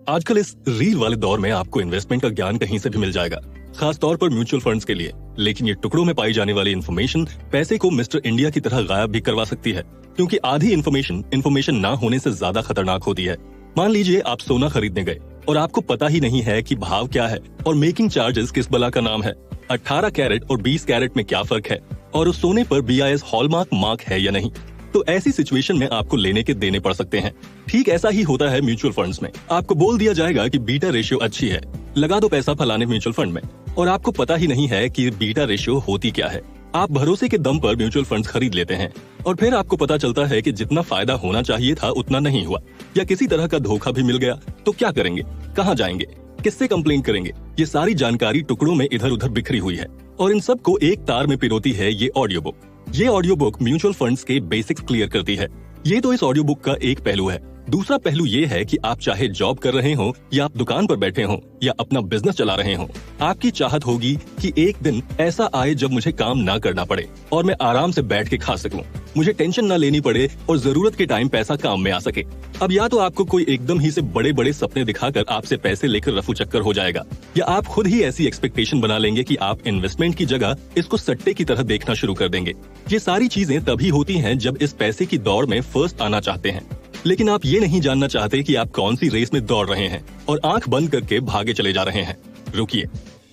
आजकल इस रील वाले दौर में आपको इन्वेस्टमेंट का ज्ञान कहीं से भी मिल जाएगा, खास तौर पर म्यूचुअल फंड्स के लिए। लेकिन ये टुकड़ों में पाई जाने वाली इन्फॉर्मेशन पैसे को मिस्टर इंडिया की तरह गायब भी करवा सकती है, क्योंकि आधी इन्फॉर्मेशन ना होने से ज्यादा खतरनाक होती है। मान लीजिए आप सोना खरीदने गए और आपको पता ही नहीं है कि भाव क्या है और मेकिंग चार्जेस किस बला का नाम है, 18 कैरेट और 20 कैरेट में क्या फर्क है, और उस सोने पर BIS हॉलमार्क मार्क है या नहीं। तो ऐसी सिचुएशन में आपको लेने के देने पड़ सकते हैं। ठीक ऐसा ही होता है म्यूचुअल फंड्स में। आपको बोल दिया जाएगा कि बीटा रेशियो अच्छी है, लगा दो पैसा फलाने म्यूचुअल फंड में, और आपको पता ही नहीं है कि बीटा रेशियो होती क्या है। आप भरोसे के दम पर म्यूचुअल फंड्स खरीद लेते हैं और फिर आपको पता चलता है कि जितना फायदा होना चाहिए था उतना नहीं हुआ, या किसी तरह का धोखा भी मिल गया। तो क्या करेंगे, कहाँ जाएंगे, किससे कंप्लेंट करेंगे? ये सारी जानकारी टुकड़ों में इधर उधर बिखरी हुई है और इन सबको एक तार में पिरोती है ये ऑडियो बुक। ये ऑडियो बुक म्यूचुअल फंड्स के बेसिक्स क्लियर करती है। ये तो इस ऑडियो बुक का एक पहलू है। दूसरा पहलू ये है कि आप चाहे जॉब कर रहे हो या आप दुकान पर बैठे हो या अपना बिजनेस चला रहे हो, आपकी चाहत होगी कि एक दिन ऐसा आए जब मुझे काम ना करना पड़े और मैं आराम से बैठ के खा सकूं, मुझे टेंशन ना लेनी पड़े और जरूरत के टाइम पैसा काम में आ सके। अब या तो आपको कोई एकदम ही से बड़े बड़े सपने दिखाकर आपसे पैसे लेकर रफू चक्कर हो जाएगा, या आप खुद ही ऐसी एक्सपेक्टेशन बना लेंगे कि आप इन्वेस्टमेंट की जगह इसको सट्टे की तरह देखना शुरू कर देंगे। ये सारी चीजें तभी होती हैं जब इस पैसे की दौड़ में फर्स्ट आना चाहते हैं, लेकिन आप ये नहीं जानना चाहते कि आप कौन सी रेस में दौड़ रहे हैं और आंख बंद करके भागे चले जा रहे हैं। रुकिए,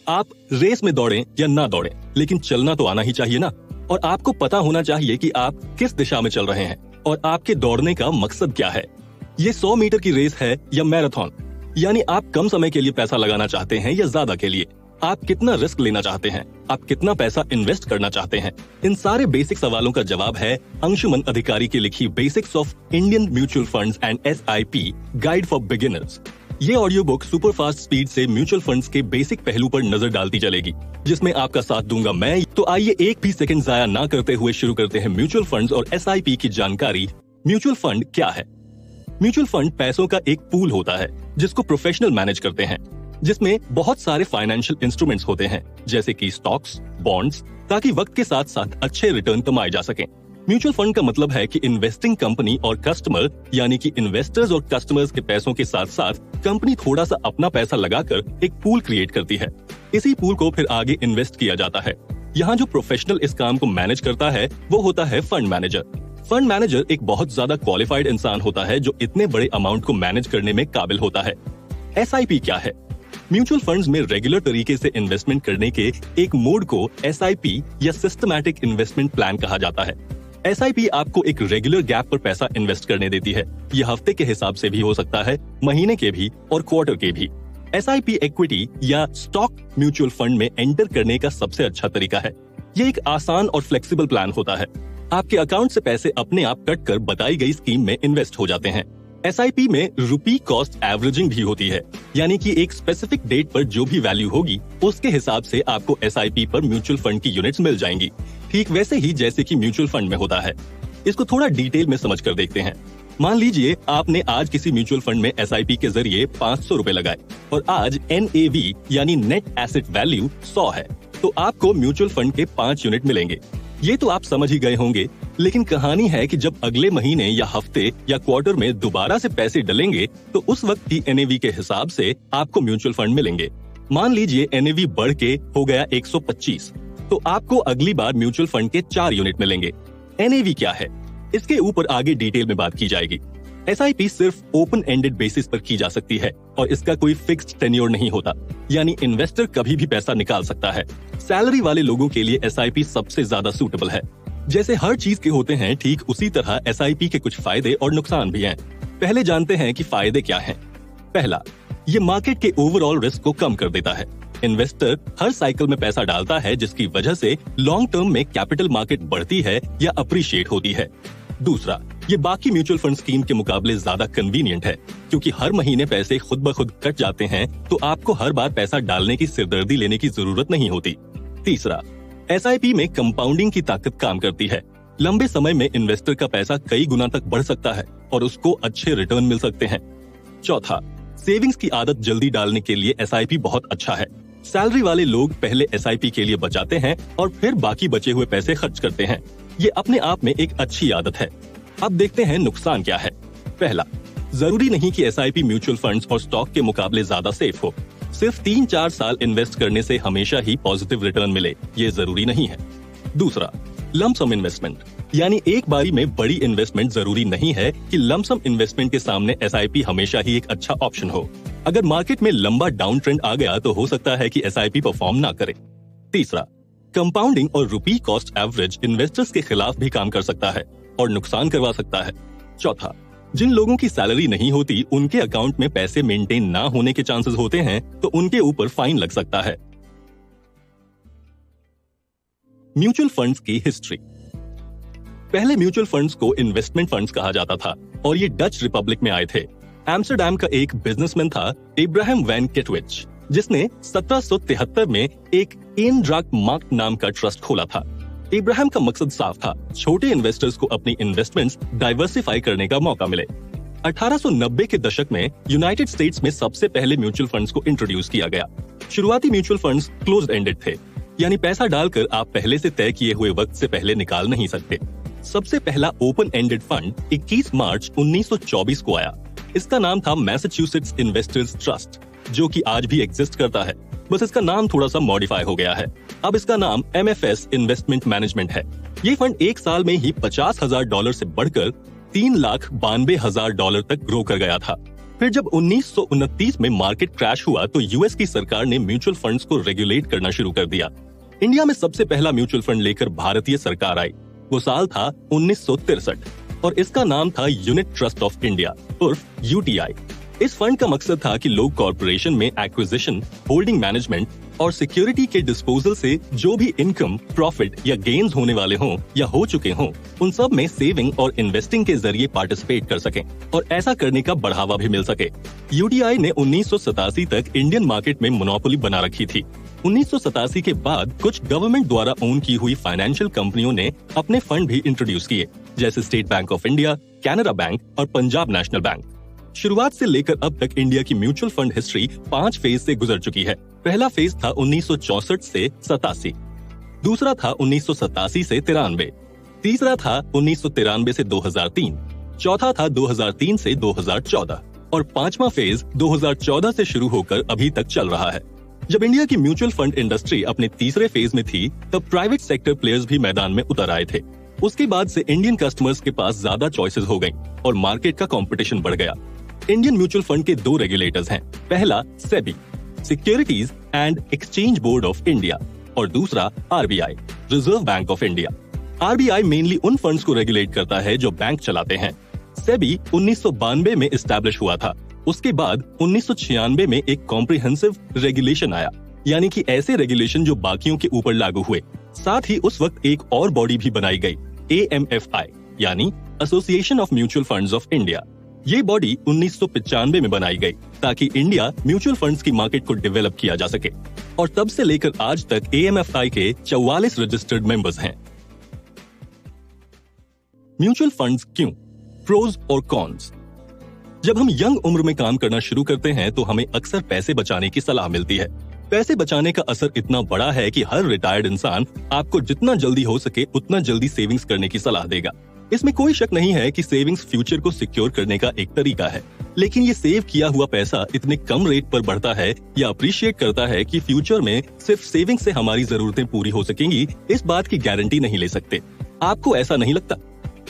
आप रेस में दौड़ें या ना दौड़ें, लेकिन चलना तो आना ही चाहिए ना। और आपको पता होना चाहिए कि आप किस दिशा में चल रहे हैं और आपके दौड़ने का मकसद क्या है। ये 100 मीटर की रेस है या मैराथन, यानी आप कम समय के लिए पैसा लगाना चाहते हैं या ज्यादा के लिए, आप कितना रिस्क लेना चाहते हैं, आप कितना पैसा इन्वेस्ट करना चाहते हैं। इन सारे बेसिक सवालों का जवाब है अंशुमन अधिकारी की लिखी basics of Indian mutual funds and SIP guide for beginners. ये audio book super fast speed से म्यूचुअल फंड्स के बेसिक पहलू पर नजर डालती चलेगी, जिसमें आपका साथ दूंगा मैं। तो आइए एक भी सेकंड जाया ना करते हुए शुरू करते हैं म्यूचुअल फंड्स और SIP की जानकारी। म्यूचुअल फंड क्या है? म्यूचुअल फंड पैसों का एक पूल होता है जिसको प्रोफेशनल मैनेज करते हैं, जिसमें बहुत सारे फाइनेंशियल इंस्ट्रूमेंट्स होते हैं जैसे कि स्टॉक्स, बॉन्ड्स, ताकि वक्त के साथ साथ अच्छे रिटर्न कमाए जा सकें। म्यूचुअल फंड का मतलब है कि इन्वेस्टिंग कंपनी और कस्टमर, यानी कि इन्वेस्टर्स और कस्टमर्स के पैसों के साथ साथ कंपनी थोड़ा सा अपना पैसा लगाकर एक पूल क्रिएट करती है। इसी पूल को फिर आगे इन्वेस्ट किया जाता है। यहाँ जो प्रोफेशनल इस काम को मैनेज करता है वो होता है फंड मैनेजर। फंड मैनेजर एक बहुत ज्यादा क्वालिफाइड इंसान होता है जो इतने बड़े अमाउंट को मैनेज करने में काबिल होता है। SIP क्या है? म्यूचुअल फंड्स में रेगुलर तरीके से इन्वेस्टमेंट करने के एक मोड को SIP या सिस्टमैटिक इन्वेस्टमेंट प्लान कहा जाता है। SIP आपको एक रेगुलर गैप पर पैसा इन्वेस्ट करने देती है। ये हफ्ते के हिसाब से भी हो सकता है, महीने के भी और क्वार्टर के भी। SIP इक्विटी या स्टॉक म्यूचुअल फंड में एंटर करने का सबसे अच्छा तरीका है। ये एक आसान और फ्लेक्सिबल प्लान होता है। आपके अकाउंट से पैसे अपने आप कट कर बताई गई स्कीम में इन्वेस्ट हो जाते हैं। SIP में रुपी कॉस्ट एवरेजिंग भी होती है, यानी कि एक स्पेसिफिक डेट पर जो भी वैल्यू होगी उसके हिसाब से आपको SIP पर म्यूचुअल फंड की यूनिट्स मिल जाएंगी, ठीक वैसे ही जैसे कि म्यूचुअल फंड में होता है। इसको थोड़ा डिटेल में समझ कर देखते हैं। मान लीजिए आपने आज किसी म्यूचुअल फंड में SIP के जरिए 500 रुपए लगाए और आज NAV यानी नेट एसेट वैल्यू 100 है, तो आपको म्यूचुअल फंड के 5 यूनिट मिलेंगे। ये तो आप समझ ही गए होंगे, लेकिन कहानी है कि जब अगले महीने या हफ्ते या क्वार्टर में दोबारा से पैसे डलेंगे तो उस वक्त की NAV के हिसाब से आपको म्यूचुअल फंड मिलेंगे। मान लीजिए NAV बढ़ के हो गया 125, तो आपको अगली बार म्यूचुअल फंड के 4 यूनिट मिलेंगे। NAV क्या है, इसके ऊपर आगे डिटेल में बात की जाएगी। SIP सिर्फ ओपन एंडेड बेसिस पर की जा सकती है और इसका कोई फिक्स्ड टेन्योर नहीं होता, यानी इन्वेस्टर कभी भी पैसा निकाल सकता है। सैलरी वाले लोगों के लिए SIP सबसे ज्यादा सूटेबल है। जैसे हर चीज के होते हैं, ठीक उसी तरह SIP के कुछ फायदे और नुकसान भी हैं। पहले जानते हैं कि फायदे क्या हैं। पहला, ये मार्केट के ओवरऑल रिस्क को कम कर देता है। इन्वेस्टर हर साइकिल में पैसा डालता है, जिसकी वजह से लॉन्ग टर्म में कैपिटल मार्केट बढ़ती है या अप्रिशिएट होती है। दूसरा, ये बाकी म्यूचुअल फंड स्कीम के मुकाबले ज्यादा कन्वीनियंट है, क्योंकि हर महीने पैसे खुद ब खुद कट जाते हैं, तो आपको हर बार पैसा डालने की सिरदर्दी लेने की जरूरत नहीं होती। तीसरा, SIP में कंपाउंडिंग की ताकत काम करती है। लंबे समय में इन्वेस्टर का पैसा कई गुना तक बढ़ सकता है और उसको अच्छे रिटर्न मिल सकते हैं। चौथा, सेविंग्स की आदत जल्दी डालने के लिए SIP बहुत अच्छा है। सैलरी वाले लोग पहले SIP के लिए बचाते हैं और फिर बाकी बचे हुए पैसे खर्च करते हैं। ये अपने आप में एक अच्छी आदत है। अब देखते हैं नुकसान क्या है। पहला, जरूरी नहीं कि SIP म्यूचुअल फंड्स और स्टॉक के मुकाबले ज्यादा सेफ हो। सिर्फ 3-4 साल इन्वेस्ट करने से हमेशा ही पॉजिटिव रिटर्न मिले, ये जरूरी नहीं है। दूसरा, लंप सम इन्वेस्टमेंट, यानी एक बारी में बड़ी इन्वेस्टमेंट जरूरी नहीं है कि लंप सम इन्वेस्टमेंट के सामने SIP हमेशा ही एक अच्छा ऑप्शन हो। अगर मार्केट में लंबा डाउन ट्रेंड आ गया तो हो सकता है कि SIP परफॉर्म ना करे। तीसरा, कंपाउंडिंग और रुपी कॉस्ट एवरेज इन्वेस्टर्स के खिलाफ भी काम कर सकता है और नुकसान करवा सकता है। चौथा, जिन लोगों की सैलरी नहीं होती उनके अकाउंट में पैसे मेंटेन ना होने के चांसेस होते हैं तो उनके ऊपर फाइन लग सकता है। म्यूचुअल फंड्स की हिस्ट्री। पहले म्यूचुअल फंड्स को इन्वेस्टमेंट फंड्स कहा जाता था और ये डच रिपब्लिक में आए थे। एम्स्टरडैम का एक बिजनेसमैन था एब्राहम वैन केटविच, जिसने 1773 में एक एनड्राक मार्क नाम का ट्रस्ट खोला था। इब्राहिम का मकसद साफ था, छोटे इन्वेस्टर्स को अपनी इन्वेस्टमेंट्स डाइवर्सिफाई करने का मौका मिले। 1890 के दशक में यूनाइटेड स्टेट्स में सबसे पहले म्यूचुअल फंड्स को इंट्रोड्यूस किया गया। शुरुआती म्यूचुअल फंड्स क्लोज्ड एंडेड थे, यानी पैसा डालकर आप पहले से तय किए हुए वक्त से पहले निकाल नहीं सकते। सबसे पहला ओपन एंडेड फंड 21 मार्च 1924 को आया। इसका नाम था मैसाचुसेट्स इन्वेस्टर्स ट्रस्ट, जो कि आज भी एग्जिस्ट करता है, बस इसका नाम थोड़ा सा मॉडिफाई हो गया है। अब इसका नाम MFS इन्वेस्टमेंट मैनेजमेंट है। ये फंड एक साल में ही $50,000 से बढ़कर $3,92,000 तक ग्रो कर गया था। फिर जब 1929 में मार्केट क्रैश हुआ तो US की सरकार ने म्यूचुअल फंड्स को रेगुलेट करना शुरू कर दिया। इंडिया में सबसे पहला म्यूचुअल फंड लेकर भारतीय सरकार आई। वो साल था 1963 और इसका नाम था यूनिट ट्रस्ट ऑफ इंडिया उर्फ UTI। इस फंड का मकसद था कि लोग कॉर्पोरेशन में एक्विजिशन, होल्डिंग मैनेजमेंट और सिक्योरिटी के डिस्पोजल से जो भी इनकम, प्रॉफिट या गेन्स होने वाले हों या हो चुके हों, उन सब में सेविंग और इन्वेस्टिंग के जरिए पार्टिसिपेट कर सकें और ऐसा करने का बढ़ावा भी मिल सके। UTI ने 1987 तक इंडियन मार्केट में मोनोपोली बना रखी थी। 1987 के बाद कुछ गवर्नमेंट द्वारा ओन की हुई फाइनेंशियल कंपनियों ने अपने फंड भी इंट्रोड्यूस किए, जैसे state bank of India, Canara bank और पंजाब नेशनल बैंक। शुरुआत से लेकर अब तक इंडिया की म्यूचुअल फंड हिस्ट्री 5 फेज से गुजर चुकी है। पहला फेज था 1964 से 87, दूसरा था 1987 से 93, तीसरा था 1993 से 2003, चौथा था 2003 से 2014 और पांचवा फेज 2014 से शुरू होकर अभी तक चल रहा है। जब इंडिया की म्यूचुअल फंड इंडस्ट्री अपने तीसरे फेज में थी तब प्राइवेट सेक्टर प्लेयर्स भी मैदान में उतर आए थे। उसके बाद से इंडियन कस्टमर्स के पास ज्यादा चॉइसेस हो गई और मार्केट का कंपटीशन बढ़ गया। इंडियन म्यूचुअल फंड के 2 रेगुलेटर्स हैं, पहला SEBI, securities and exchange board of India, और दूसरा RBI, reserve bank of India. RBI mainly उन फंड्स को रेगुलेट करता है जो बैंक चलाते हैं। सेबी 1992 में एस्टैब्लिश हुआ था। उसके बाद 1996 में एक कॉम्प्रिहेंसिव रेगुलेशन आया, यानी कि ऐसे रेगुलेशन जो बाकियों के ऊपर लागू हुए। साथ ही उस वक्त एक और बॉडी भी बनाई गई, AMFI, यानी association of mutual funds of India. ये बॉडी 1995 में बनाई गई ताकि इंडिया म्यूचुअल फंड्स की मार्केट को डेवलप किया जा सके और तब से लेकर आज तक AMFI के 44 रजिस्टर्ड मेंबर्स हैं। म्यूचुअल फंड्स क्यों? प्रोज और कॉन्स। जब हम यंग उम्र में काम करना शुरू करते हैं तो हमें अक्सर पैसे बचाने की सलाह मिलती है। पैसे बचाने का असर इतना बड़ा है कि हर रिटायर्ड इंसान आपको जितना जल्दी हो सके उतना जल्दी सेविंग्स करने की सलाह देगा। इसमें कोई शक नहीं है कि सेविंग्स फ्यूचर को सिक्योर करने का एक तरीका है, लेकिन ये सेव किया हुआ पैसा इतने कम रेट पर बढ़ता है या अप्रिशिएट करता है कि फ्यूचर में सिर्फ सेविंग से हमारी जरूरतें पूरी हो सकेंगी, इस बात की गारंटी नहीं ले सकते। आपको ऐसा नहीं लगता?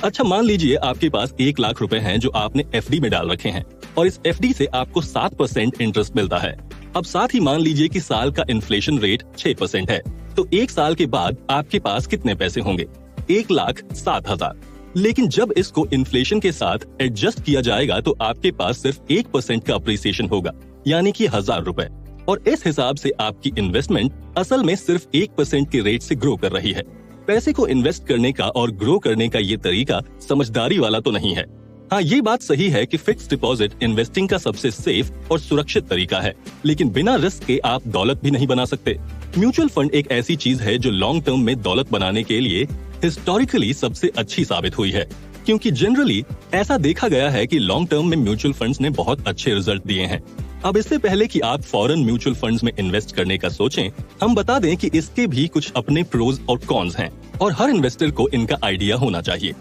अच्छा, मान लीजिए आपके पास 1 लाख रुपए हैं जो आपने FD में डाल रखे हैं और इस FD से आपको 7% इंटरेस्ट मिलता है। अब साथ ही मान लीजिए कि साल का इन्फ्लेशन रेट 6% है, तो 1 साल के बाद आपके पास कितने पैसे होंगे? 1,07,000। लेकिन जब इसको इन्फ्लेशन के साथ एडजस्ट किया जाएगा तो आपके पास सिर्फ 1% का अप्रिसिएशन होगा, यानी कि 1,000 रुपए। और इस हिसाब से आपकी इन्वेस्टमेंट असल में सिर्फ 1% के रेट से ग्रो कर रही है। पैसे को इन्वेस्ट करने का और ग्रो करने का ये तरीका समझदारी वाला तो नहीं है। हाँ, ये बात सही है कि फिक्स डिपॉजिट इन्वेस्टिंग का सबसे सेफ और सुरक्षित तरीका है, लेकिन बिना रिस्क के आप दौलत भी नहीं बना सकते। म्यूचुअल फंड एक ऐसी चीज है जो लॉन्ग टर्म में दौलत बनाने के लिए हिस्टोरिकली सबसे अच्छी साबित हुई है, क्योंकि जनरली ऐसा देखा गया है कि लॉन्ग टर्म में म्यूचुअल फंड्स ने बहुत अच्छे रिजल्ट दिए हैं। अब इससे पहले कि आप फॉरेन म्यूचुअल फंड्स में इन्वेस्ट करने का सोचें, हम बता दें कि इसके भी कुछ अपने प्रोज और कॉन्स हैं और हर इन्वेस्टर को इनका आइडिया होना चाहिए।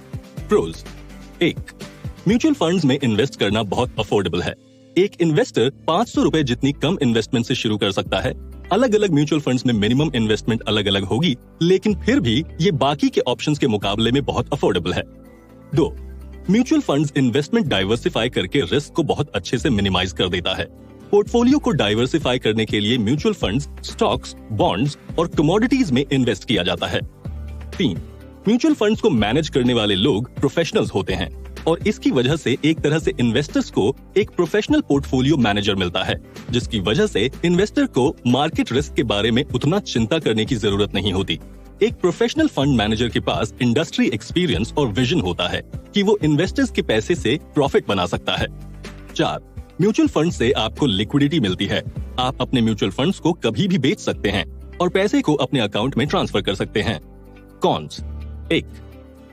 प्रोज: 1. म्यूचुअल फंड्स में इन्वेस्ट करना बहुत अफोर्डेबल है। एक इन्वेस्टर 500 रुपए जितनी कम इन्वेस्टमेंट से शुरू कर सकता है। अलग अलग म्यूचुअल फंड्स में मिनिमम इन्वेस्टमेंट अलग अलग होगी, लेकिन फिर भी ये बाकी के ऑप्शंस के मुकाबले में बहुत अफोर्डेबल है। 2. म्यूचुअल फंड्स इन्वेस्टमेंट डाइवर्सिफाई करके रिस्क को बहुत अच्छे से मिनिमाइज कर देता है। पोर्टफोलियो को डाइवर्सिफाई करने के लिए म्यूचुअल फंड्स, स्टॉक्स, बॉन्ड्स और कमोडिटीज में इन्वेस्ट किया जाता है। 3. म्यूचुअल फंड्स को मैनेज करने वाले लोग प्रोफेशनल्स होते हैं और इसकी वजह से एक तरह से इन्वेस्टर्स को एक प्रोफेशनल पोर्टफोलियो मैनेजर मिलता है, जिसकी वजह से इन्वेस्टर को मार्केट रिस्क के बारे में उतना चिंता करने की जरूरत नहीं होती। एक प्रोफेशनल फंड मैनेजर के पास इंडस्ट्री एक्सपीरियंस और विजन होता है कि वो इन्वेस्टर्स के पैसे से प्रॉफिट बना सकता है। 4. म्यूचुअल फंड से आपको लिक्विडिटी मिलती है। आप अपने म्यूचुअल फंड्स को कभी भी बेच सकते हैं और पैसे को अपने अकाउंट में ट्रांसफर कर सकते हैं। कॉन्स: 1.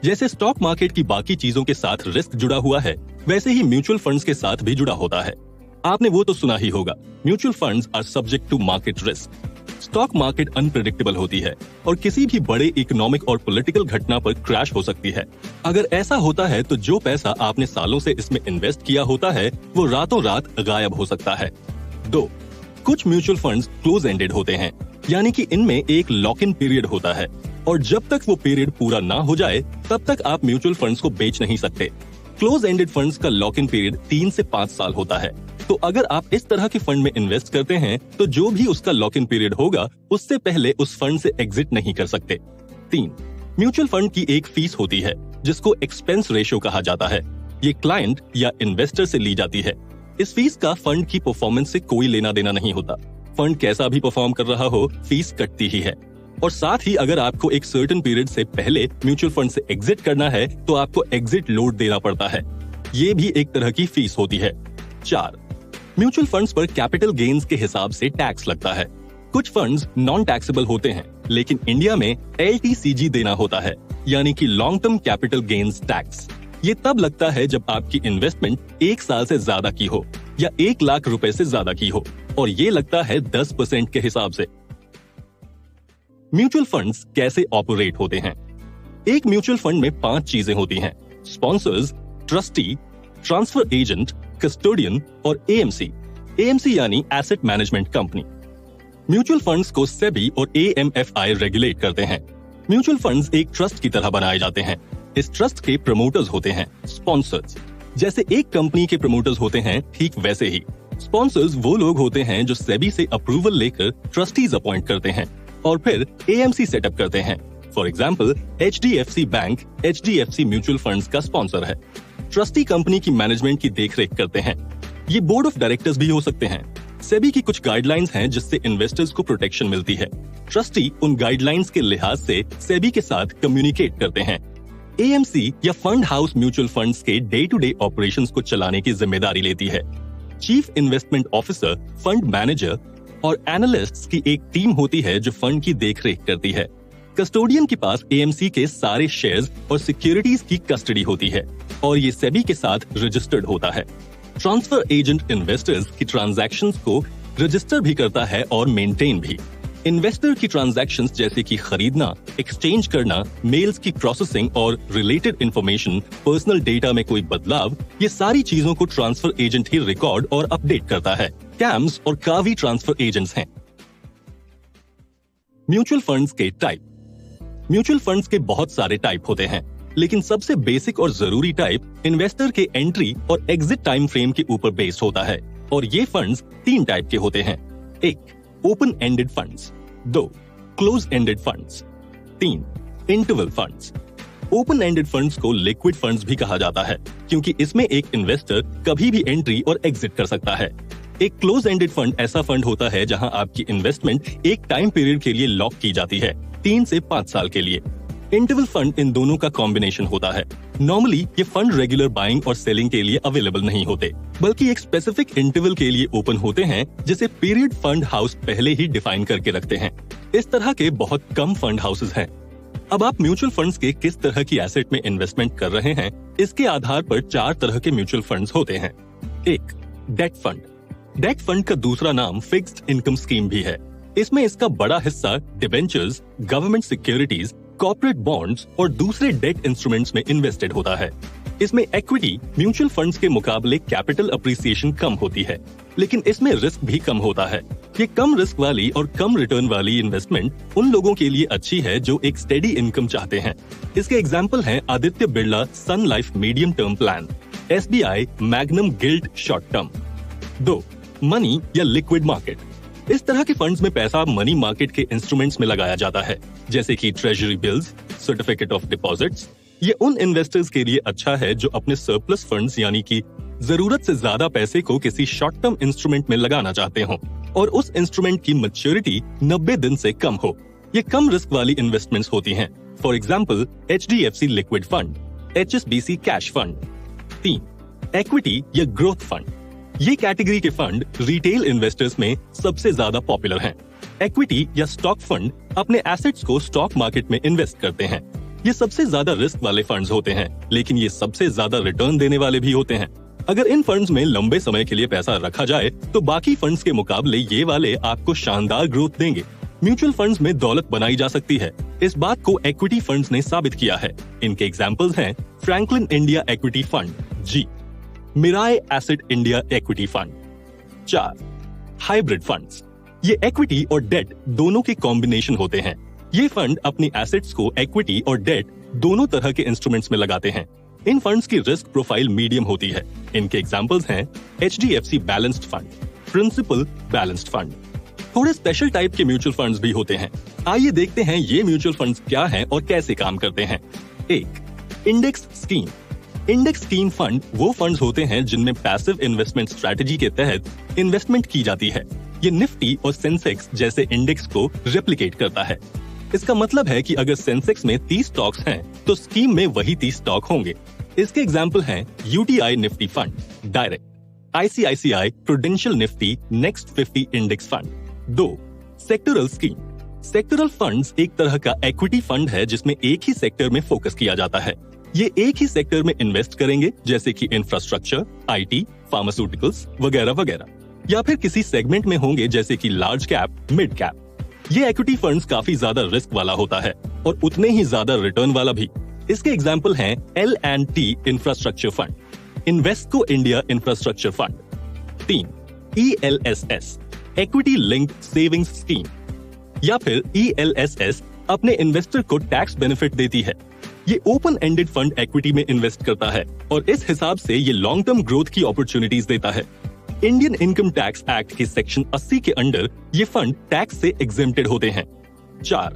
जैसे स्टॉक मार्केट की बाकी चीजों के साथ रिस्क जुड़ा हुआ है, वैसे ही म्यूचुअल फंड्स के साथ भी जुड़ा होता है। आपने वो तो सुना ही होगा, mutual funds are subject to market risk. Stock market unpredictable होती है और किसी भी बड़े इकोनॉमिक और पॉलिटिकल घटना पर क्रैश हो सकती है। अगर ऐसा होता है तो जो पैसा आपने सालों से इसमें इन्वेस्ट किया होता है वो रातों रात गायब हो सकता है। 2. कुछ म्यूचुअल फंड्स क्लोज एंडेड होते हैं, यानी कि इनमें एक लॉक इन पीरियड होता है और जब तक वो पीरियड पूरा ना हो जाए तब तक आप म्यूचुअल फंड्स को बेच नहीं सकते। क्लोज एंडेड फंड्स का लॉक इन पीरियड 3 से 5 साल होता है। तो अगर आप इस तरह के फंड में इन्वेस्ट करते हैं तो जो भी उसका लॉक इन पीरियड होगा उससे पहले उस फंड से एग्जिट नहीं कर सकते। 3. म्यूचुअल फंड की एक फीस होती है जिसको एक्सपेंस रेशियो कहा जाता है। ये क्लाइंट या इन्वेस्टर से ली जाती है। इस फीस का फंड की परफॉर्मेंस से कोई लेना देना नहीं होता। फंड कैसा भी परफॉर्म कर रहा हो, फीस कटती ही है। और साथ ही अगर आपको एक सर्टेन पीरियड से पहले म्यूचुअल फंड से एग्जिट करना है तो आपको एग्जिट लोड देना पड़ता है। ये भी एक तरह की फीस होती है। 4. म्यूचुअल फंड्स पर कैपिटल गेन्स के हिसाब से टैक्स लगता है। कुछ फंड्स नॉन टैक्सेबल होते हैं, लेकिन इंडिया में LTCG देना होता है, यानी कि long term capital gains tax. ये तब लगता है जब आपकी इन्वेस्टमेंट 1 साल से ज्यादा की हो या 1 लाख रुपए से ज्यादा की हो, और ये लगता है 10% के हिसाब से। म्यूचुअल फंड्स कैसे ऑपरेट होते हैं? एक म्यूचुअल फंड में 5 चीजें होती हैं: sponsors, trustee, transfer agent, custodian और AMC। AMC यानी asset management company. Mutual funds को सेबी और AMFI रेगुलेट करते हैं। म्यूचुअल फंड्स एक ट्रस्ट की तरह बनाए जाते हैं। इस ट्रस्ट के प्रमोटर्स होते हैं स्पॉन्सर्स। जैसे एक कंपनी के प्रमोटर्स होते हैं, ठीक वैसे ही स्पॉन्सर्स वो लोग होते हैं जो सेबी से अप्रूवल लेकर ट्रस्टीज अपॉइंट करते हैं और फिर AMC सेटअप करते हैं। For example, HDFC bank HDFC mutual funds का स्पॉन्सर है। ट्रस्टी कंपनी की मैनेजमेंट की देखरेख करते हैं। ये बोर्ड ऑफ डायरेक्टर्स भी हो सकते हैं। सेबी की कुछ गाइडलाइंस हैं जिससे इन्वेस्टर्स को प्रोटेक्शन मिलती है। ट्रस्टी उन गाइडलाइंस के लिहाज से सेबी के साथ कम्युनिकेट करते हैं। AMC या फंड हाउस म्यूचुअल फंड्स के डे टू डे ऑपरेशंस को चलाने की जिम्मेदारी लेती है। Chief investment officer, fund manager और एनालिस्ट्स की एक टीम होती है जो फंड की देखरेख करती है। कस्टोडियन के पास AMC के सारे शेयर्स और सिक्योरिटीज की कस्टडी होती है और ये सेबी के साथ रजिस्टर्ड होता है। ट्रांसफर एजेंट इन्वेस्टर्स की ट्रांजैक्शंस को रजिस्टर भी करता है और मेंटेन भी। इन्वेस्टर की ट्रांजैक्शंस जैसे कि खरीदना, एक्सचेंज करना, मेल्स की प्रोसेसिंग और रिलेटेड इंफॉर्मेशन, पर्सनल डेटा में कोई बदलाव, ये सारी चीजों को ट्रांसफर एजेंट ही रिकॉर्ड और अपडेट करता है। कैम्स और कावी ट्रांसफर एजेंट्स हैं। म्यूचुअल फंड्स के टाइप। म्यूचुअल फंड्स के बहुत सारे टाइप होते हैं, लेकिन सबसे बेसिक और जरूरी टाइप इन्वेस्टर के एंट्री और एग्जिट टाइम फ्रेम के ऊपर बेस्ड होता है और ये फंड्स 3 टाइप के होते हैं। 1. Open ended funds. 2. Close ended funds. 3. Interval funds. Open ended funds को लिक्विड फंड्स भी कहा जाता है क्योंकि इसमें एक इन्वेस्टर कभी भी एंट्री और एग्जिट कर सकता है। एक क्लोज एंडेड फंड ऐसा फंड होता है जहां आपकी इन्वेस्टमेंट एक टाइम पीरियड के लिए लॉक की जाती है, 3 से 5 साल के लिए। इंटरवल फंड इन दोनों का कॉम्बिनेशन होता है। नॉर्मली ये फंड रेगुलर बाइंग और सेलिंग के लिए अवेलेबल नहीं होते, बल्कि एक स्पेसिफिक इंटरवल के लिए ओपन होते हैं जिसे पीरियड फंड हाउस पहले ही डिफाइन करके रखते हैं। इस तरह के बहुत कम फंड हाउसेस हैं। अब आप म्यूचुअल फंड्स के किस तरह की एसेट में इन्वेस्टमेंट कर रहे हैं, इसके आधार पर 4 तरह के म्यूचुअल फंड्स होते हैं। 1. Date fund. डेट फंड का दूसरा नाम फिक्स्ड इनकम स्कीम भी है। इसमें इसका बड़ा हिस्सा debentures, government securities, corporate bonds और दूसरे डेट इंस्ट्रूमेंट्स में इन्वेस्टेड होता है। इसमें इक्विटी म्यूचुअल फंड्स के मुकाबले कैपिटल अप्रिसिएशन कम होती है, लेकिन इसमें रिस्क भी कम होता है। ये कम रिस्क वाली और कम रिटर्न वाली इन्वेस्टमेंट उन लोगों के लिए अच्छी है जो एक स्टेडी इनकम चाहते हैं। इसके एग्जाम्पल हैं Aditya Birla sun life medium term plan, SBI magnum gilt short term. 2. Money या लिक्विड मार्केट। इस तरह के फंड्स में पैसा मनी मार्केट के इंस्ट्रूमेंट्स में लगाया जाता है, जैसे कि treasury bills, certificate of deposits. ये उन इन्वेस्टर्स के लिए अच्छा है जो अपने सरप्लस फंड्स यानी कि जरूरत से ज्यादा पैसे को किसी शॉर्ट टर्म इंस्ट्रूमेंट में लगाना चाहते हो और उस इंस्ट्रूमेंट की मैच्योरिटी 90 दिन से कम हो। ये कम रिस्क वाली इन्वेस्टमेंट्स होती हैं। For example HDFC liquid fund, HSBC cash fund. 3. Equity या ग्रोथ फंड। ये कैटेगरी के फंड रिटेल इन्वेस्टर्स में सबसे ज्यादा पॉपुलर हैं। इक्विटी या स्टॉक फंड अपने एसेट्स को स्टॉक मार्केट में इन्वेस्ट करते हैं। ये सबसे ज्यादा रिस्क वाले फंड्स होते हैं, लेकिन ये सबसे ज्यादा रिटर्न देने वाले भी होते हैं। अगर इन फंड्स में लंबे समय के लिए पैसा रखा जाए तो बाकी फंड्स के मुकाबले ये वाले आपको शानदार ग्रोथ देंगे। म्यूचुअल फंड्स में दौलत बनाई जा सकती है, इस बात को इक्विटी फंड्स ने साबित किया है। इनके एग्जांपल्स हैं फ्रैंकलिन इंडिया इक्विटी फंड जी, Mirae asset India equity fund. 4. Hybrid funds. ये इक्विटी और डेट दोनों के कॉम्बिनेशन होते हैं। ये फंड अपनी एसेट्स को इक्विटी और डेट दोनों तरह के इंस्ट्रूमेंट्स में लगाते हैं। इन फंड्स की रिस्क प्रोफाइल मीडियम होती है। इनके एग्जांपल्स हैं HDFC balanced fund, principal balanced fund. थोड़े स्पेशल टाइप के म्यूचुअल फंड्स भी होते हैं। आइए देखते हैं ये म्यूचुअल फंड्स क्या हैं और कैसे काम करते हैं। 1. Index scheme. Index scheme fund वो फंड्स होते हैं जिनमें पैसिव इन्वेस्टमेंट स्ट्रेटजी के तहत इन्वेस्टमेंट की जाती है। ये निफ्टी और सेंसेक्स जैसे इंडेक्स को रेप्लिकेट करता है। इसका मतलब है कि अगर सेंसेक्स में 30 स्टॉक्स हैं, तो स्कीम में वही 30 स्टॉक होंगे। इसके एग्जाम्पल हैं UTI Nifty fund, direct, ICICI prudential Nifty next 50 index fund. 2. Sectoral scheme. Sectoral funds एक तरह का इक्विटी फंड है जिसमें एक ही सेक्टर में फोकस किया जाता है। ये एक ही सेक्टर में इन्वेस्ट करेंगे, जैसे कि इंफ्रास्ट्रक्चर, IT, फार्मास्यूटिकल्स वगैरह वगैरह, या फिर किसी सेगमेंट में होंगे जैसे कि लार्ज कैप, मिड कैप। ये इक्विटी फंड्स काफी ज्यादा रिस्क वाला होता है और उतने ही ज्यादा रिटर्न वाला भी। इसके एग्जाम्पल हैं L&T infrastructure fund, Invesco India infrastructure fund. 3. ELSS equity linked savings scheme, या फिर ELSS अपने इन्वेस्टर को टैक्स बेनिफिट देती है। ये ओपन एंडेड फंड इक्विटी में इन्वेस्ट करता है और इस हिसाब से ये लॉन्ग टर्म ग्रोथ की अपॉर्चुनिटीज देता है। इंडियन इनकम टैक्स एक्ट के सेक्शन 80 के अंडर ये फंड टैक्स से एग्जेम्प्टेड होते हैं। 4.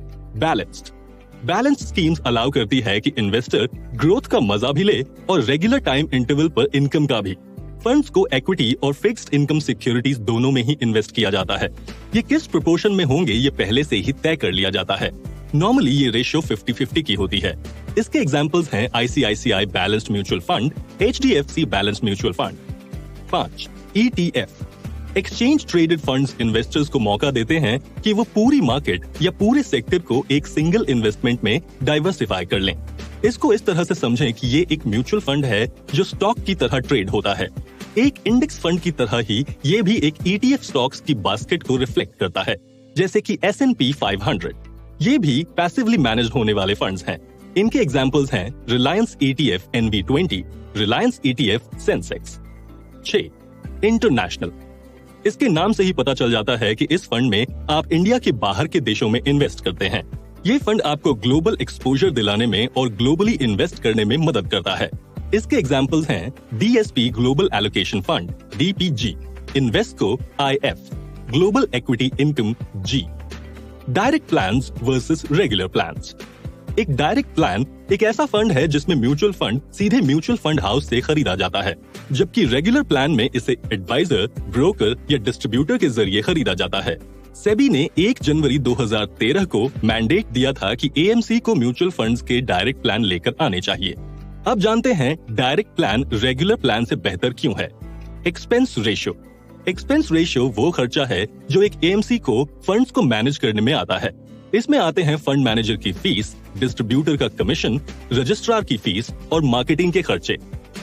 बैलेंस्ड स्कीम्स अलाउ करती है कि इन्वेस्टर ग्रोथ का मजा भी ले और रेगुलर टाइम इंटरवल पर इनकम का भी। फंड्स को इक्विटी और फिक्स्ड इनकम सिक्योरिटीज दोनों में ही इन्वेस्ट किया जाता है। ये किस प्रोपोर्शन में होंगे ये पहले से ही तय कर लिया जाता है। नॉर्मली ये रेशियो 50-50 की होती है। इसके एग्जांपल्स हैं ICICI balanced mutual fund, HDFC balanced mutual fund. 5. ETF exchange traded funds investors को मौका देते हैं कि वो पूरी मार्केट या पूरे सेक्टर को एक सिंगल इन्वेस्टमेंट में डाइवर्सिफाई कर लें। इसको इस तरह से समझें कि ये एक म्यूचुअल फंड है जो स्टॉक की तरह ट्रेड होता है। एक इंडेक्स फंड की तरह ही ये भी एक ETF स्टॉक्स की बास्केट को रिफ्लेक्ट करता है, जैसे कि S&P 500। ये भी पैसिवली मैनेज होने वाले फंड्स हैं। इनके एग्जांपल्स हैं Reliance ETF NV20, Reliance ETF Sensex. 6. International. इसके नाम से ही पता चल जाता है कि इस फंड में आप इंडिया के बाहर के देशों में इन्वेस्ट करते हैं। ये फंड आपको ग्लोबल एक्सपोजर दिलाने में और ग्लोबली इन्वेस्ट करने में मदद करता है। इसके एग्जांपल्स हैं DSP global allocation fund DPG, इन्वेस्टको IF, global equity income G। Direct plans versus regular plans. एक डायरेक्ट प्लान एक ऐसा फंड है जिसमें म्यूचुअल फंड सीधे म्यूचुअल फंड हाउस से खरीदा जाता है, जबकि रेगुलर प्लान में इसे एडवाइजर, ब्रोकर या डिस्ट्रीब्यूटर के जरिए खरीदा जाता है। सेबी ने 1 जनवरी 2013 को मैंडेट दिया था कि AMC को म्यूचुअल फंड्स के डायरेक्ट प्लान लेकर आने चाहिए। अब जानते हैं डायरेक्ट प्लान रेगुलर प्लान से बेहतर क्यों है। Expense ratio. एक्सपेंस रेशियो वो खर्चा है जो एक AMC को फंड्स को मैनेज करने में आता है। इसमें आते हैं फंड मैनेजर की फीस, डिस्ट्रीब्यूटर का कमीशन, रजिस्ट्रार की फीस और मार्केटिंग के खर्चे।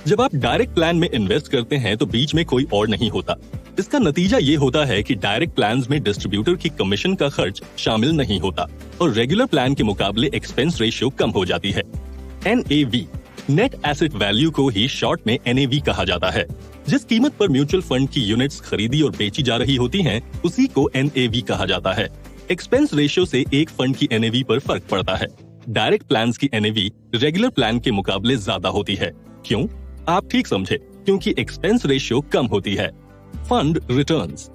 जब आप डायरेक्ट प्लान में इन्वेस्ट करते हैं तो बीच में कोई और नहीं होता। इसका नतीजा ये होता है कि डायरेक्ट प्लान्स में डिस्ट्रीब्यूटर की कमीशन का खर्च शामिल नहीं होता और रेगुलर प्लान के मुकाबले एक्सपेंस रेशियो कम हो जाती है। NAV नेट एसेट वैल्यू को ही शॉर्ट में NAV कहा जाता है। जिस कीमत पर म्यूचुअल फंड की यूनिट्स खरीदी और बेची जा रही होती हैं, उसी को NAV कहा जाता है। एक्सपेंस रेशियो से एक फंड की NAV पर फर्क पड़ता है। डायरेक्ट प्लान्स की NAV रेगुलर प्लान के मुकाबले ज्यादा होती है। क्यों? आप ठीक समझे, क्योंकि एक्सपेंस रेशियो कम होती है। Fund returns.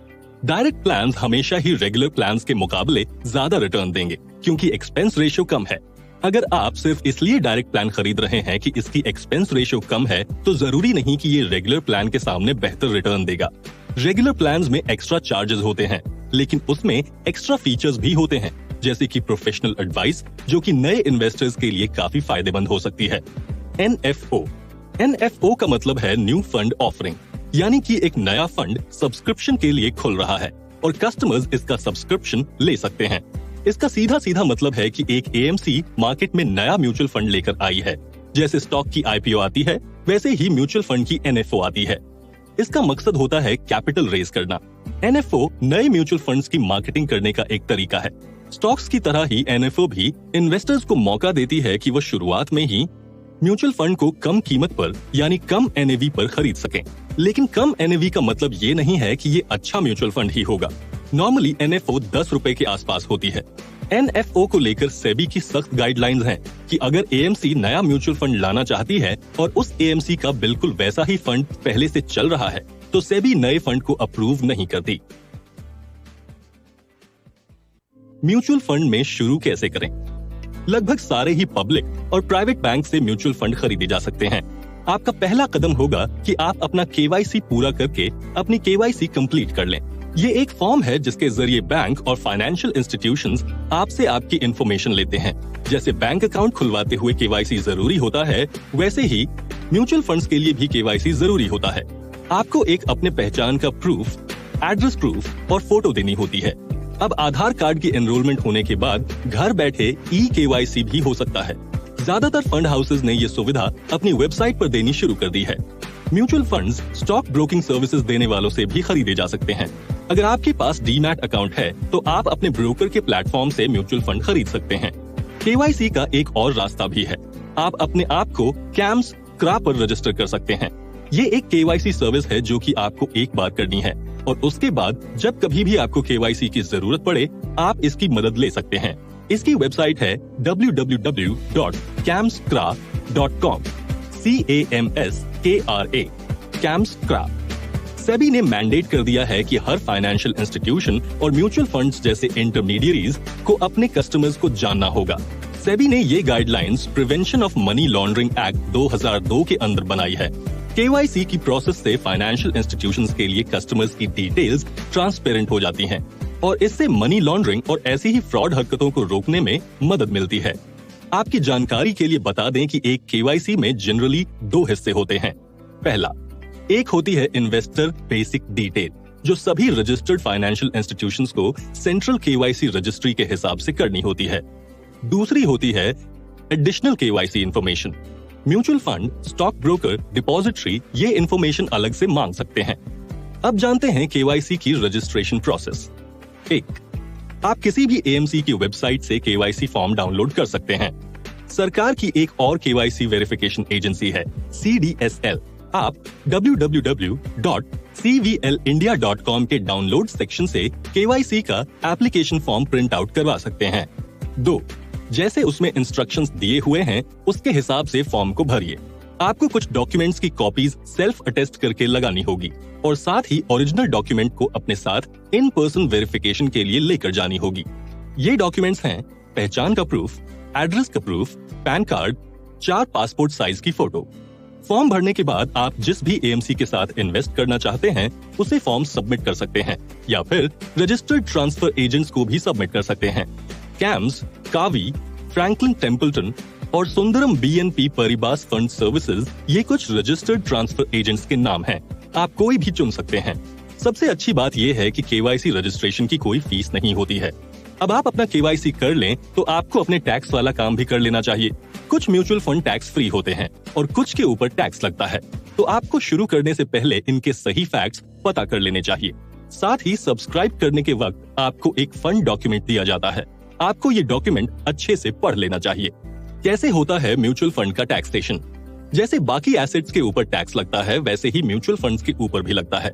डायरेक्ट प्लान्स हमेशा ही रेगुलर प्लान्स के मुकाबले ज्यादा रिटर्न देंगे, क्योंकि एक्सपेंस रेशियो कम है। अगर आप सिर्फ इसलिए डायरेक्ट प्लान खरीद रहे हैं कि इसकी एक्सपेंस रेशियो कम है, तो जरूरी नहीं कि ये रेगुलर प्लान के सामने बेहतर रिटर्न देगा। रेगुलर प्लान्स में एक्स्ट्रा चार्जेस होते हैं, लेकिन उसमें एक्स्ट्रा फीचर्स भी होते हैं, जैसे कि प्रोफेशनल एडवाइस, जो कि नए इन्वेस्टर्स के लिए काफी फायदेमंद हो सकती है। NFO का मतलब है न्यू फंड ऑफरिंग, यानी कि एक नया फंड सब्सक्रिप्शन के लिए खुल रहा है और कस्टमर्स इसका सब्सक्रिप्शन ले सकते हैं। इसका सीधा सीधा मतलब है कि एक AMC मार्केट में नया म्यूचुअल फंड लेकर आई है। जैसे स्टॉक की IPO आती है, वैसे ही म्यूचुअल फंड की NFO आती है। इसका मकसद होता है कैपिटल रेज करना। NFO नए म्यूचुअल फंड्स की मार्केटिंग करने का एक तरीका है। स्टॉक्स की तरह ही NFO भी इन्वेस्टर्स को मौका देती है कि वो शुरुआत में ही म्यूचुअल फंड को कम कीमत पर यानी कम NAV पर खरीद सकें। लेकिन कम NAV का मतलब ये नहीं है कि ये अच्छा म्यूचुअल फंड ही होगा। नॉर्मली NFO 10 रुपए के आसपास होती है। NFO को लेकर सेबी की सख्त गाइडलाइंस हैं कि अगर AMC नया म्यूचुअल फंड लाना चाहती है और उस AMC का बिल्कुल वैसा ही फंड पहले से चल रहा है, तो सेबी नए फंड को अप्रूव नहीं करती। म्यूचुअल फंड में शुरू कैसे करें? लगभग सारे ही पब्लिक और प्राइवेट बैंक से म्यूचुअल फंड खरीदे जा सकते हैं। आपका पहला कदम होगा कि आप अपना KYC पूरा करके अपनी KYC कंप्लीट कर लें। ये एक फॉर्म है जिसके जरिए बैंक और फाइनेंशियल इंस्टीट्यूशंस आपसे आपकी इंफॉर्मेशन लेते हैं। जैसे बैंक अकाउंट खुलवाते हुए KYC जरूरी होता है, वैसे ही म्यूचुअल फंड्स के लिए भी KYC जरूरी होता है। आपको एक अपने पहचान का प्रूफ, एड्रेस प्रूफ और फोटो देनी होती है। अब आधार कार्ड की एनरोलमेंट होने के बाद घर बैठे KYC भी हो सकता है। ज्यादातर फंड हाउसेज ने ये सुविधा अपनी वेबसाइट पर देनी शुरू कर दी है। Mutual funds stock broking services देने वालों से भी खरीदे जा सकते हैं। अगर आपके पास डीमैट अकाउंट है, तो आप अपने ब्रोकर के प्लेटफॉर्म से म्यूचुअल फंड खरीद सकते हैं। KYC का एक और रास्ता भी है। आप अपने आप को CAMS CRA पर रजिस्टर कर सकते हैं। ये एक KYC सर्विस है जो कि आपको एक बार करनी है और उसके बाद जब कभी भी आपको KYC की जरूरत पड़े, आप इसकी मदद ले सकते हैं। इसकी वेबसाइट है www.camscra.com CAMS CRA। सेबी ने मैंडेट कर दिया है कि हर फाइनेंशियल इंस्टीट्यूशन और म्यूचुअल फंड्स जैसे इंटरमीडियरीज को अपने कस्टमर्स को जानना होगा। सेबी ने ये guidelines prevention of money laundering act 2002 के अंदर बनाई है। KYC की प्रोसेस से फाइनेंशियल इंस्टीट्यूशंस के लिए कस्टमर्स की डिटेल्स ट्रांसपेरेंट हो जाती हैं और इससे मनी लॉन्ड्रिंग और ऐसी ही फ्रॉड हरकतों को रोकने में मदद मिलती है। आपकी जानकारी के लिए बता दें कि एक KYC में जनरली 2 हिस्से होते हैं। पहला, एक होती है इन्वेस्टर बेसिक डिटेल, जो सभी रजिस्टर्ड फाइनेंशियल इंस्टीट्यूशंस को सेंट्रल KYC रजिस्ट्री के हिसाब से करनी होती है। दूसरी होती है additional KYC information. Mutual fund, stock broker, depository ये इंफॉर्मेशन अलग से मांग सकते हैं। अब जानते हैं KYC की रजिस्ट्रेशन प्रोसेस। 1, आप किसी भी AMC की वेबसाइट से KYC फॉर्म डाउनलोड कर सकते हैं। सरकार की एक और KYC वेरिफिकेशन एजेंसी है CDSL। आप www.cvlindia.com के डाउनलोड सेक्शन से KYC का एप्लीकेशन फॉर्म प्रिंट आउट करवा सकते हैं। 2, जैसे उसमें इंस्ट्रक्शंस दिए हुए हैं उसके हिसाब से फॉर्म को भरिए। आपको कुछ डॉक्यूमेंट्स की कॉपीज सेल्फ अटेस्ट करके लगानी होगी और साथ ही ओरिजिनल डॉक्यूमेंट को अपने साथ इन पर्सन वेरिफिकेशन के लिए लेकर जानी होगी। ये डॉक्यूमेंट्स हैं पहचान का प्रूफ, एड्रेस का proof, pan card, 4 passport size की फोटो। फॉर्म भरने के बाद आप जिस भी AMC के साथ इन्वेस्ट करना चाहते हैं उसे फॉर्म सबमिट कर सकते हैं या फिर रजिस्टर्ड ट्रांसफर एजेंट्स को भी सबमिट कर सकते हैं। CAMS, कावी, फ्रैंकलिन टेम्पल्टन और Sundaram BNP Paribas fund services ये कुछ रजिस्टर्ड ट्रांसफर एजेंट्स के नाम हैं। आप कोई भी चुन सकते हैं। सबसे अच्छी बात यह है कि KYC रजिस्ट्रेशन की कोई फीस नहीं होती है। अब आप अपना KYC कर लें तो आपको अपने टैक्स वाला काम भी कर लेना चाहिए। कुछ म्यूचुअल फंड टैक्स फ्री होते हैं और कुछ के ऊपर टैक्स लगता है, तो आपको शुरू करने से पहले इनके सही फैक्ट्स पता कर लेने चाहिए। साथ ही सब्सक्राइब करने के वक्त आपको एक फंड डॉक्यूमेंट दिया जाता है। आपको ये डॉक्यूमेंट अच्छे से पढ़ लेना चाहिए। कैसे होता है म्यूचुअल फंड का टैक्सेशन? जैसे बाकी एसेट्स के ऊपर टैक्स लगता है, वैसे ही म्यूचुअल फंड्स के ऊपर भी लगता है।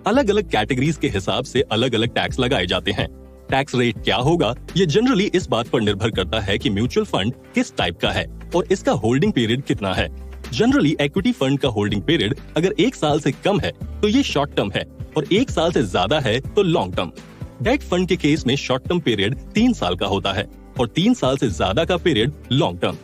अलग अलग कैटेगरीज के हिसाब से अलग अलग टैक्स लगाए जाते हैं। टैक्स रेट क्या होगा, ये जनरली इस बात पर निर्भर करता है कि म्यूचुअल फंड किस टाइप का है और इसका होल्डिंग पीरियड कितना है। जनरली इक्विटी फंड का होल्डिंग पीरियड अगर 1 साल से कम है तो ये शॉर्ट टर्म है और 1 साल से ज्यादा है तो लॉन्ग टर्म। डेट फंड के केस में शॉर्ट टर्म पीरियड 3 साल का होता है और 3 साल से ज्यादा का पीरियड लॉन्ग टर्म।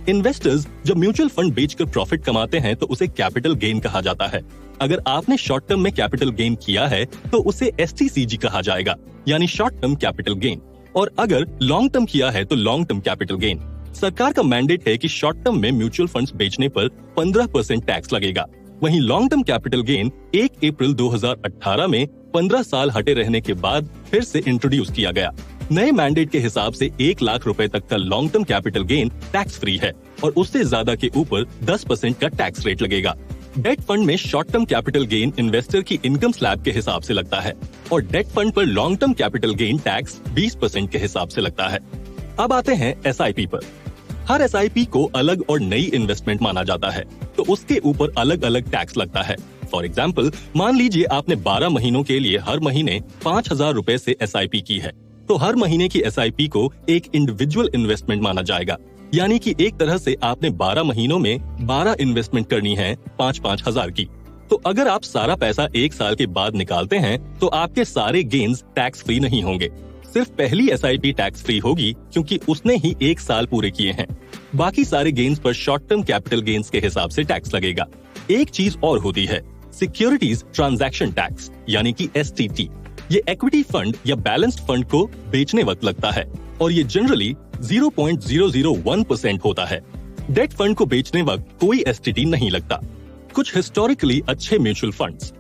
इन्वेस्टर्स जब म्यूचुअल फंड बेचकर प्रॉफिट कमाते हैं तो उसे कैपिटल गेन कहा जाता है। अगर आपने शॉर्ट टर्म में कैपिटल गेन किया है तो उसे STCG कहा जाएगा, यानी शॉर्ट टर्म कैपिटल गेन, और अगर लॉन्ग टर्म किया है तो लॉन्ग टर्म कैपिटल गेन। सरकार का मैंडेट है कि शॉर्ट टर्म में म्यूचुअल फंड्स बेचने पर 15% टैक्स लगेगा। वहीं लॉन्ग टर्म कैपिटल गेन 1 अप्रैल 2018 में 15 साल हटे रहने के बाद फिर से इंट्रोड्यूस किया गया। नए मैंडेट के हिसाब से 1 लाख रुपए तक का long term capital gain tax free है और उससे ज्यादा के ऊपर 10% का टैक्स रेट लगेगा। डेट फंड में short term capital gain investor की इनकम स्लैब के हिसाब से लगता है और डेट फंड पर long term capital gain tax 20% के हिसाब से लगता है। अब आते हैं SIP पर। हर SIP को अलग और नई इन्वेस्टमेंट माना जाता है तो उसके ऊपर अलग अलग टैक्स लगता है। फॉर एग्जाम्पल, मान लीजिए आपने 12 महीनों के लिए हर महीने 5,000 रुपए से SIP की है, तो हर महीने की SIP को एक इंडिविजुअल इन्वेस्टमेंट माना जाएगा, यानी कि एक तरह से आपने 12 महीनों में 12 इन्वेस्टमेंट करनी है 5-5 हजार की। तो अगर आप सारा पैसा 1 साल के बाद निकालते हैं तो आपके सारे गेन्स टैक्स फ्री नहीं होंगे। सिर्फ पहली SIP टैक्स फ्री होगी क्योंकि उसने ही 1 साल पूरे किए हैं। बाकी सारे गेन्स पर शॉर्ट टर्म कैपिटल गेन्स के हिसाब से टैक्स लगेगा। एक चीज और होती है, सिक्योरिटीज ट्रांजैक्शन टैक्स, यानी कि STT। ये इक्विटी फंड या बैलेंस्ड फंड को बेचने वक्त लगता है और ये जनरली 0.001% होता है। डेट फंड को बेचने वक्त कोई STT नहीं लगता। कुछ हिस्टोरिकली अच्छे mutual funds.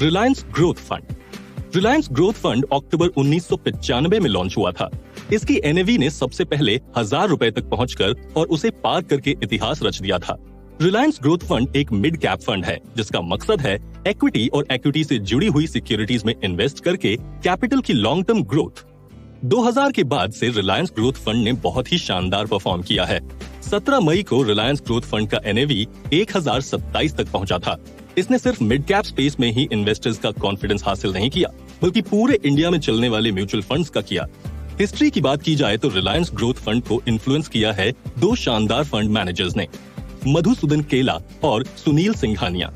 Reliance growth fund. Reliance growth fund October 1995 में लॉन्च हुआ था। इसकी NAV ने सबसे पहले 1000 रुपए तक पहुंचकर और उसे पार करके इतिहास रच दिया था। रिलायंस ग्रोथ फंड एक मिड कैप फंड है जिसका मकसद है इक्विटी और इक्विटी से जुड़ी हुई सिक्योरिटीज में इन्वेस्ट करके कैपिटल की लॉन्ग टर्म ग्रोथ। 2000 के बाद से रिलायंस ग्रोथ फंड ने बहुत ही शानदार परफॉर्म किया है। 17 मई को रिलायंस ग्रोथ फंड का NAV 1027 तक पहुंचा था। इसने सिर्फ मिड कैप स्पेस में ही इन्वेस्टर्स का कॉन्फिडेंस हासिल नहीं किया, बल्कि पूरे इंडिया में चलने वाले म्यूचुअल फंड्स का किया। हिस्ट्री की बात की जाए तो रिलायंस ग्रोथ फंड को इन्फ्लुएंस किया है 2 शानदार फंड मैनेजर्स ने, मधुसूदन केला और सुनील सिंघानिया।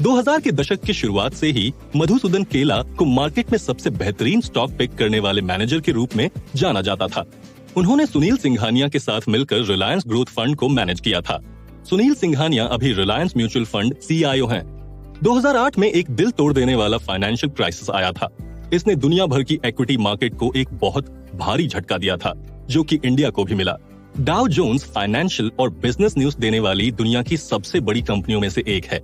2000 के दशक की शुरुआत से ही मधुसूदन केला को मार्केट में सबसे बेहतरीन स्टॉक पिक करने वाले मैनेजर के रूप में जाना जाता था। उन्होंने सुनील सिंघानिया के साथ मिलकर रिलायंस ग्रोथ फंड को मैनेज किया था। सुनील सिंघानिया अभी रिलायंस म्यूचुअल फंड CIO हैं। 2008 में एक दिल तोड़ देने वाला फाइनेंशियल क्राइसिस आया था। इसने दुनिया भर की इक्विटी मार्केट को एक बहुत भारी झटका दिया था, जो कि इंडिया को भी मिला। डाउ जोन्स फाइनेंशियल और बिजनेस न्यूज देने वाली दुनिया की सबसे बड़ी कंपनियों में से एक है।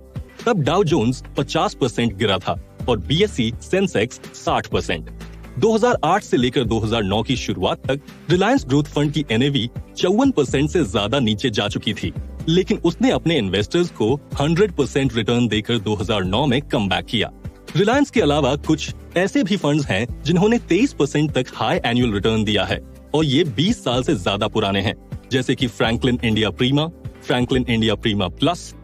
तब डाउ जोन्स 50% गिरा था और BSE सेंसेक्स 60%। 2008 से लेकर 2009 की शुरुआत तक रिलायंस ग्रोथ फंड की NAV 54% से ज्यादा नीचे जा चुकी थी, लेकिन उसने अपने इन्वेस्टर्स को 100% रिटर्न देकर 2009 में कम बैक किया। रिलायंस के अलावा कुछ ऐसे भी फंड्स हैं जिन्होंने 23% तक हाई एनुअल रिटर्न दिया है और ये 20 साल से ज्यादा पुराने हैं, जैसे कि Franklin India Prima, Franklin India Prima plus,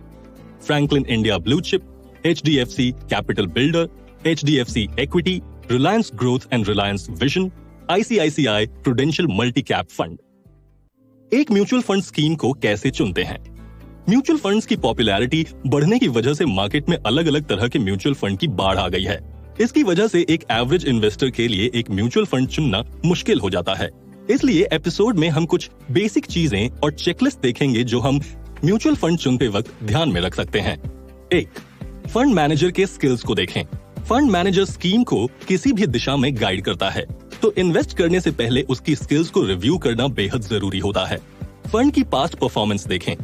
Franklin India blue chip, HDFC capital builder, HDFC equity, Reliance growth and Reliance vision, ICICI prudential multi cap fund. एक म्यूचुअल फंड स्कीम को कैसे चुनते हैं? म्यूचुअल फंड्स की popularity बढ़ने की वजह से मार्केट में अलग अलग तरह के म्यूचुअल फंड की बाढ़ आ गई है। इसकी वजह से एक एवरेज इन्वेस्टर के लिए एक म्यूचुअल फंड चुनना मुश्किल हो जाता है। इसलिए एपिसोड में हम कुछ बेसिक चीजें और चेकलिस्ट देखेंगे जो हम म्यूचुअल फंड चुनते वक्त ध्यान में रख सकते हैं। 1. फंड मैनेजर के स्किल्स को देखें। फंड मैनेजर स्कीम को किसी भी दिशा में गाइड करता है, तो इन्वेस्ट करने से पहले उसकी स्किल्स को रिव्यू करना बेहद जरूरी होता है। फंड की पास्ट परफॉर्मेंस देखें।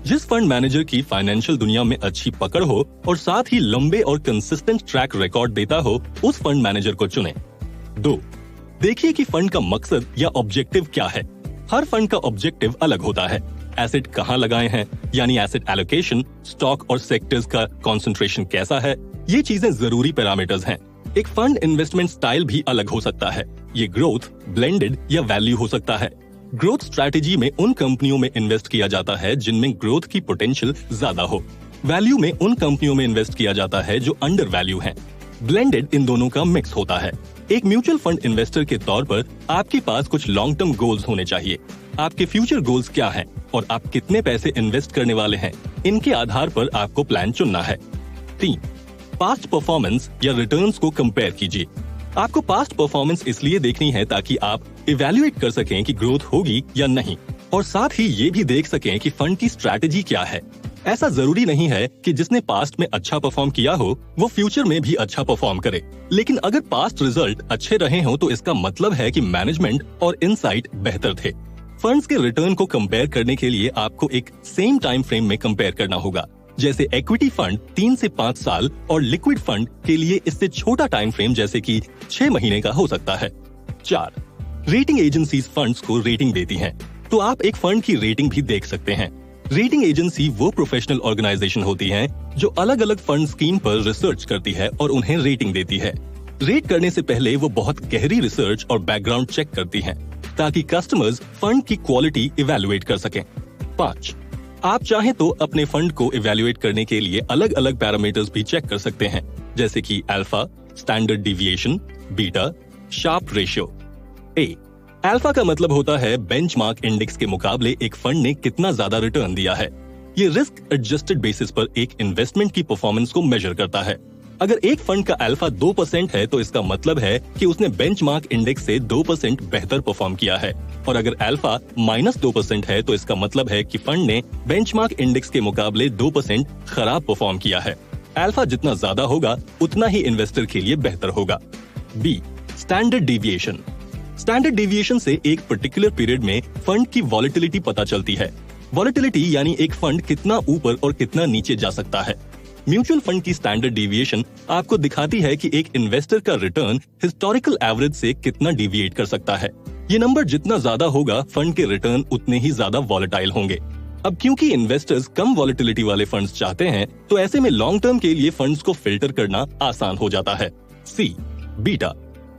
जिस फंड मैनेजर की फाइनेंशियल दुनिया में अच्छी पकड़ हो और साथ ही लंबे और कंसिस्टेंट ट्रैक रिकॉर्ड देता हो, उस फंड मैनेजर को चुनें। 2. देखिए कि फंड का मकसद या ऑब्जेक्टिव क्या है। हर फंड का ऑब्जेक्टिव अलग होता है। एसेट कहाँ लगाए हैं, यानी एसेट एलोकेशन, स्टॉक और सेक्टर्स का कंसंट्रेशन कैसा है, ये चीजें जरूरी पैरामीटर्स हैं। एक फंड इन्वेस्टमेंट स्टाइल भी अलग हो सकता है। ये ग्रोथ, ब्लेंडेड या वैल्यू हो सकता है। ग्रोथ स्ट्रैटेजी में उन कंपनियों में इन्वेस्ट किया जाता है जिनमें ग्रोथ की पोटेंशियल ज्यादा हो। वैल्यू में उन कंपनियों में इन्वेस्ट किया जाता है जो अंडर वैल्यू हैं। ब्लेंडेड इन दोनों का मिक्स होता है। एक म्यूचुअल फंड इन्वेस्टर के तौर पर आपके पास कुछ लॉन्ग टर्म गोल्स होने चाहिए। आपके फ्यूचर गोल्स क्या हैं और आप कितने पैसे इन्वेस्ट करने वाले हैं, इनके आधार पर आपको प्लान चुनना है। 3. पास्ट परफॉर्मेंस या रिटर्न्स को कंपेयर कीजिए। आपको पास्ट परफॉर्मेंस इसलिए देखनी है ताकि आप इवैल्यूएट कर सकें कि ग्रोथ होगी या नहीं, और साथ ही ये भी देख सकें कि फंड की स्ट्रैटेजी क्या है। ऐसा जरूरी नहीं है कि जिसने पास्ट में अच्छा परफॉर्म किया हो वो फ्यूचर में भी अच्छा परफॉर्म करे, लेकिन अगर पास्ट रिजल्ट अच्छे रहे हों तो इसका मतलब है कि मैनेजमेंट और इनसाइट बेहतर थे। फंड्स के रिटर्न को कंपेयर करने के लिए आपको एक सेम टाइम फ्रेम में कंपेयर करना होगा, जैसे इक्विटी फंड 3 से 5 साल और लिक्विड फंड के लिए इससे छोटा टाइम फ्रेम जैसे कि 6 महीने का हो सकता है। 4. रेटिंग एजेंसीज फंड्स को रेटिंग देती हैं, तो आप एक फंड की रेटिंग भी देख सकते हैं। रेटिंग एजेंसी वो प्रोफेशनल ऑर्गेनाइजेशन होती हैं जो अलग अलग फंड स्कीम पर रिसर्च करती है और उन्हें रेटिंग देती है। रेट करने से पहले वो बहुत गहरी रिसर्च और बैकग्राउंड चेक करती हैं ताकि कस्टमर्स फंड की क्वालिटी इवैल्यूएट कर सकें। 5. आप चाहें तो अपने फंड को इवैल्यूएट करने के लिए अलग अलग पैरामीटर्स भी चेक कर सकते हैं, जैसे कि alpha, standard deviation, beta, Sharpe ratio. A. Alpha का मतलब होता है बेंचमार्क इंडेक्स के मुकाबले एक फंड ने कितना ज्यादा रिटर्न दिया है। ये रिस्क एडजस्टेड बेसिस पर एक इन्वेस्टमेंट की परफॉर्मेंस को मेजर करता है। अगर एक फंड का अल्फा 2% है तो इसका मतलब है कि उसने बेंचमार्क इंडेक्स से 2% बेहतर परफॉर्म किया है, और अगर अल्फा -2% है तो इसका मतलब है कि फंड ने बेंचमार्क इंडेक्स के मुकाबले 2% खराब परफॉर्म किया है। अल्फा जितना ज्यादा होगा उतना ही इन्वेस्टर के लिए बेहतर होगा। B. Standard deviation. Standard deviation से एक पर्टिकुलर पीरियड में फंड की वॉलेटिलिटी पता चलती है। वॉलेटिलिटी यानी एक फंड कितना ऊपर और कितना नीचे जा सकता है। म्यूचुअल फंड की स्टैंडर्ड डिविएशन आपको दिखाती है कि एक इन्वेस्टर का रिटर्न हिस्टोरिकल एवरेज से कितना डिविएट कर सकता है। ये नंबर जितना ज्यादा होगा फंड के रिटर्न उतने ही ज्यादा वॉलेटाइल होंगे। अब क्योंकि इन्वेस्टर्स कम वॉलेटिलिटी वाले फंड्स चाहते हैं तो ऐसे में लॉन्ग टर्म के लिए फंड्स को फिल्टर करना आसान हो जाता है। सी. बीटा.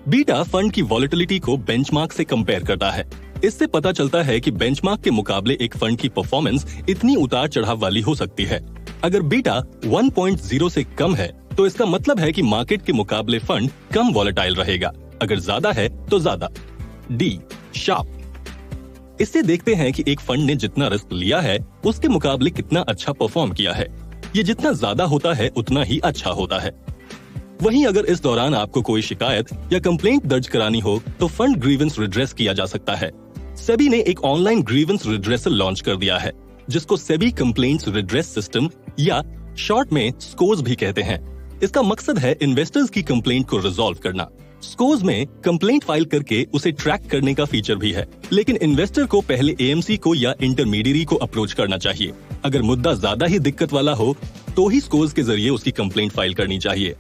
बीटा फंड की वॉलेटिलिटी को बेंचमार्क से कंपेयर करता है। इससे पता चलता है कि बेंचमार्क के मुकाबले एक फंड की परफॉर्मेंस इतनी उतार चढ़ाव वाली हो सकती है। अगर बीटा 1.0 से कम है तो इसका मतलब है कि मार्केट के मुकाबले फंड कम वॉलेटाइल रहेगा, अगर ज्यादा है तो ज्यादा। डी. शार्प. इससे देखते हैं कि एक फंड ने जितना रिस्क लिया है उसके मुकाबले कितना अच्छा परफॉर्म किया है। ये जितना ज्यादा होता है उतना ही अच्छा होता है। वहीं अगर इस दौरान आपको कोई शिकायत या कंप्लेंट दर्ज करानी हो तो फंड ग्रीवेंस रिड्रेस किया जा सकता है। सेबी ने एक ऑनलाइन ग्रीवेंस रिड्रेसल लॉन्च कर दिया है जिसको सेबी कंप्लेंट्स रिड्रेस सिस्टम या शॉर्ट में स्कोर्स भी कहते हैं। इसका मकसद है इन्वेस्टर्स की कंप्लेंट को रिजॉल्व करना। स्कोर्स में कंप्लेंट फाइल करके उसे ट्रैक करने का फीचर भी है, लेकिन इन्वेस्टर को पहले एएमसी को या इंटरमीडियरी को अप्रोच करना चाहिए। अगर मुद्दा ज्यादा ही दिक्कत वाला हो तो ही स्कोर्स के जरिए उसकी कंप्लेंट फाइल करनी चाहिए।